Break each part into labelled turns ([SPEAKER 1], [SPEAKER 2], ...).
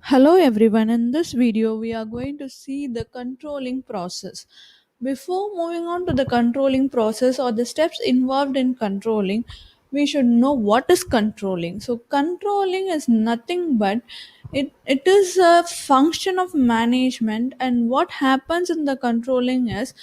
[SPEAKER 1] Hello everyone, in this video we are going to see the controlling process. Before moving on to the controlling process or the steps involved in controlling, we should know what is controlling. So controlling is nothing but it is a function of management, and what happens in the controlling is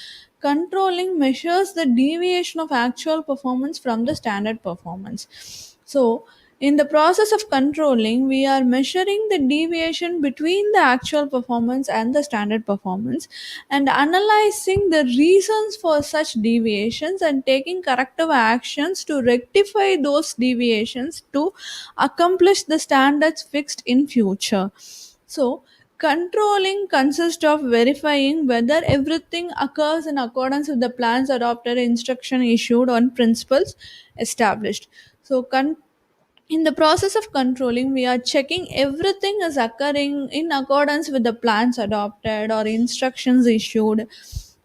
[SPEAKER 1] controlling measures the deviation of actual performance from the standard performance. So in the process of controlling, we are measuring the deviation between the actual performance and the standard performance and analyzing the reasons for such deviations and taking corrective actions to rectify those deviations to accomplish the standards fixed in future. So, controlling consists of verifying whether everything occurs in accordance with the plans adopted, instruction issued, on principles established. So, in the process of controlling, we are checking everything is occurring in accordance with the plans adopted or instructions issued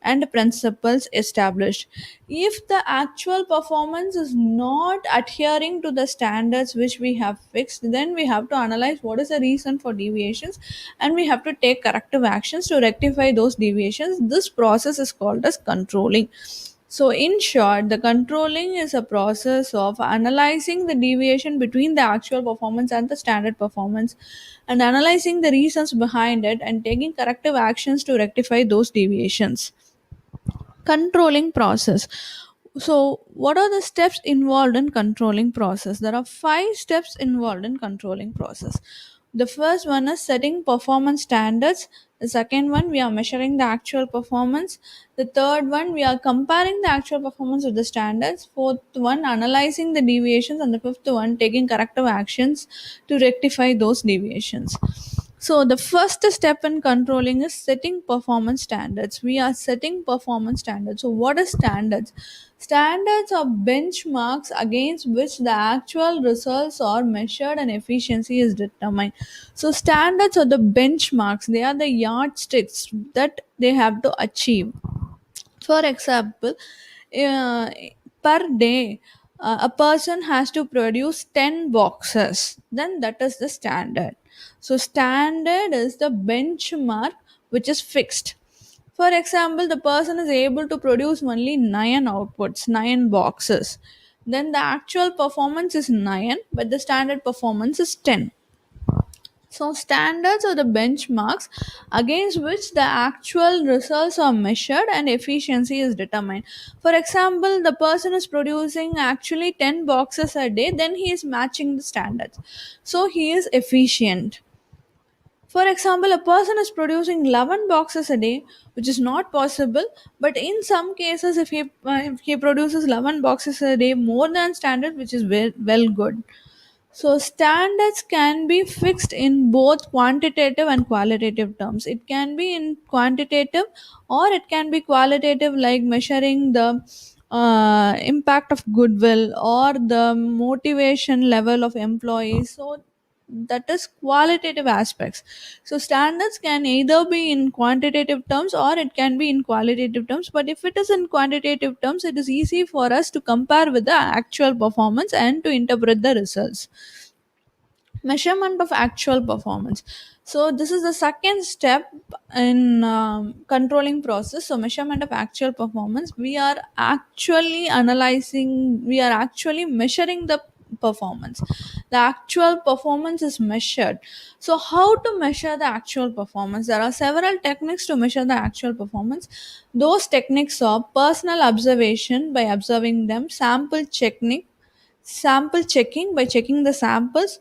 [SPEAKER 1] and principles established. If the actual performance is not adhering to the standards which we have fixed, then we have to analyze what is the reason for deviations and we have to take corrective actions to rectify those deviations. This process is called as controlling. So, in short, the controlling is a process of analyzing the deviation between the actual performance and the standard performance and analyzing the reasons behind it and taking corrective actions to rectify those deviations. Controlling process. So what are the steps involved in controlling process? There are 5 steps involved in controlling process. The first one is setting performance standards. The second one, we are measuring the actual performance. The third one, we are comparing the actual performance with the standards. Fourth one, analyzing the deviations. And the fifth one, taking corrective actions to rectify those deviations. So the first step in controlling is setting performance standards. We are setting performance standards. So what is standards? Standards are benchmarks against which the actual results are measured and efficiency is determined. So standards are the benchmarks. They are the yardsticks that they have to achieve. For example, uh, per day, a person has to produce 10 boxes, then that is the standard. So standard is the benchmark which is fixed. For example, the person is able to produce only 9 outputs, 9 boxes, then the actual performance is 9 but the standard performance is 10. So, standards are the benchmarks against which the actual results are measured and efficiency is determined. For example, the person is producing actually 10 boxes a day, then he is matching the standards. So, he is efficient. For example, a person is producing 11 boxes a day, which is not possible, but in some cases, if he produces 11 boxes a day more than standard, which is well good. So, standards can be fixed in both quantitative and qualitative terms. It can be in quantitative or it can be qualitative, like measuring the impact of goodwill or the motivation level of employees. So, that is qualitative aspects. So standards can either be in quantitative terms or it can be in qualitative terms, but if it is in quantitative terms, it is easy for us to compare with the actual performance and to interpret the results. Measurement of actual performance. So this is the second step in controlling process. So measurement of actual performance, we are actually analyzing, we are actually measuring the performance. The actual performance is measured. So how to measure the actual performance? There are several techniques to measure the actual performance. Those techniques are personal observation by observing them, sample checking by checking the samples,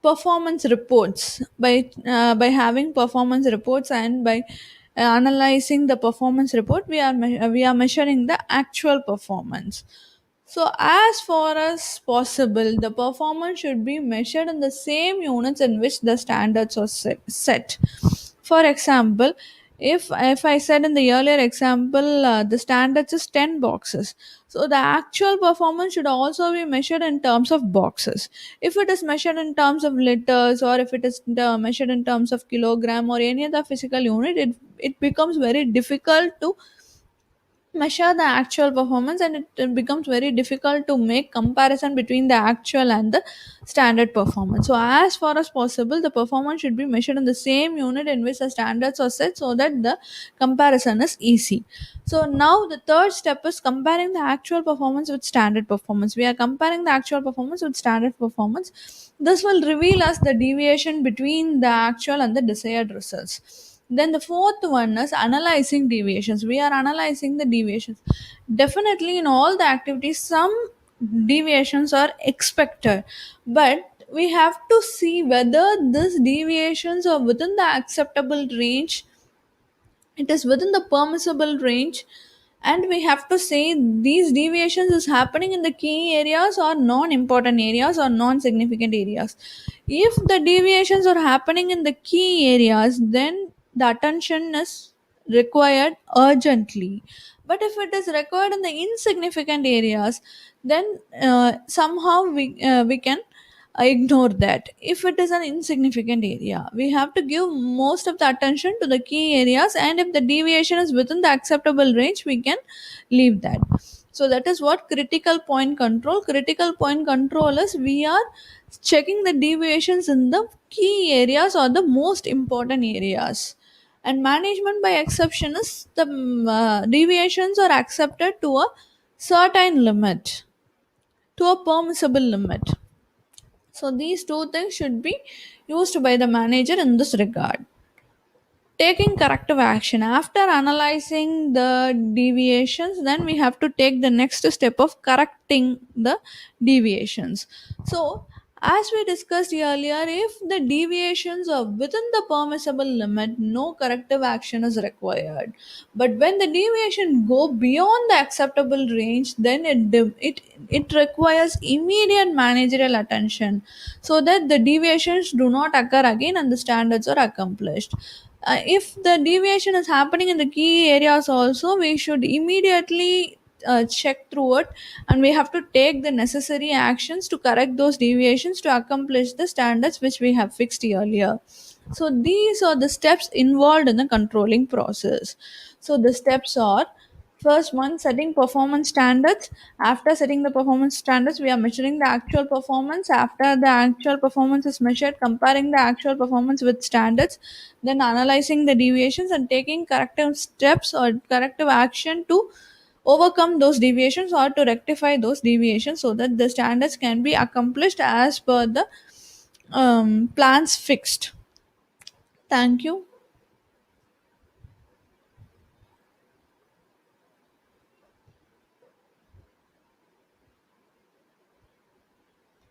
[SPEAKER 1] performance reports by having performance reports, and by analyzing the performance report, we are measuring the actual performance. So as far as possible, the performance should be measured in the same units in which the standards are set. For example, if I said in the earlier example, the standards is 10 boxes, so the actual performance should also be measured in terms of boxes. If it is measured in terms of liters, or if it is measured in terms of kilogram or any other physical unit, it becomes very difficult to measure the actual performance, and it becomes very difficult to make comparison between the actual and the standard performance. So as far as possible, the performance should be measured in the same unit in which the standards are set, so that the comparison is easy. So now the third step is comparing the actual performance with standard performance. We are comparing the actual performance with standard performance. This will reveal us the deviation between the actual and the desired results. Then the fourth one is analyzing deviations. We are analyzing the deviations. Definitely in all the activities, some deviations are expected, but we have to see whether these deviations are within the acceptable range, it is within the permissible range, and we have to say these deviations is happening in the key areas or non-important areas or non-significant areas. If the deviations are happening in the key areas, then the attention is required urgently. But if it is required in the insignificant areas, then somehow we can ignore that. If it is an insignificant area, we have to give most of the attention to the key areas, and if the deviation is within the acceptable range, we can leave that. So that is what critical point control is. We are checking the deviations in the key areas or the most important areas. And management by exception is the deviations are accepted to a certain limit, to a permissible limit. So these two things should be used by the manager in this regard. Taking corrective action after analyzing the deviations, then we have to take the next step of correcting the deviations. So as we discussed earlier, if the deviations are within the permissible limit, no corrective action is required. But when the deviation go beyond the acceptable range, then it requires immediate managerial attention, so that the deviations do not occur again and the standards are accomplished. If the deviation is happening in the key areas also, we should immediately check through it, and we have to take the necessary actions to correct those deviations to accomplish the standards which we have fixed earlier. So these are the steps involved in the controlling process. So the steps are: first one, setting performance standards. After setting the performance standards, we are measuring the actual performance. After the actual performance is measured, comparing the actual performance with standards, then analyzing the deviations and taking corrective steps or corrective action to overcome those deviations or to rectify those deviations, so that the standards can be accomplished as per the plans fixed. Thank you.